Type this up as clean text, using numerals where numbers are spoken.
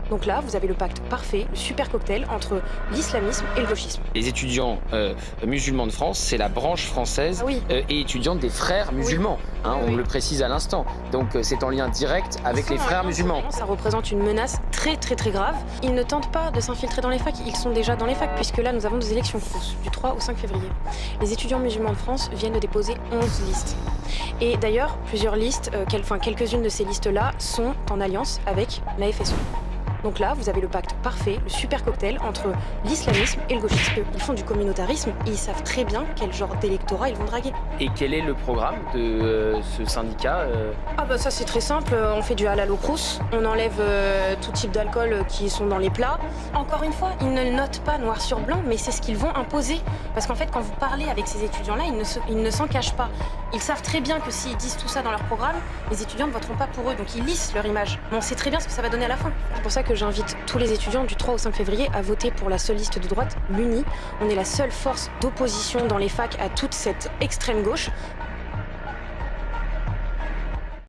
Donc là, vous avez le pacte parfait, le super cocktail entre l'islamisme et le gauchisme. Les étudiants musulmans de France, c'est la branche française Ah oui. et étudiante des frères musulmans. Hein, Oui, on oui. le précise à l'instant. Donc c'est en lien direct avec les frères musulmans. Ça représente une menace très très très grave. Ils ne tentent pas de s'infiltrer dans les facs, ils sont déjà dans les facs puisque là nous avons des élections du 3 au 5 février. Les étudiants musulmans de France viennent de déposer 11 listes. Et d'ailleurs, plusieurs listes, quelques-unes de ces listes-là sont en alliance avec la FSO. Donc là, vous avez le pacte parfait, le super cocktail entre l'islamisme et le gauchisme. Ils font du communautarisme et ils savent très bien quel genre d'électorat ils vont draguer. Et quel est le programme de ce syndicat Ah bah ça c'est très simple, on fait du halal au crous, on enlève tout type d'alcool qui sont dans les plats. Encore une fois, ils ne le notent pas noir sur blanc, mais c'est ce qu'ils vont imposer. Parce qu'en fait, quand vous parlez avec ces étudiants-là, ils ne s'en cachent pas. Ils savent très bien que s'ils disent tout ça dans leur programme, les étudiants ne voteront pas pour eux, donc ils lissent leur image. Mais on sait très bien ce que ça va donner à la fin. C'est pour ça que j'invite tous les étudiants du 3 au 5 février à voter pour la seule liste de droite, l'UNI. On est la seule force d'opposition dans les facs à toute cette extrême gauche.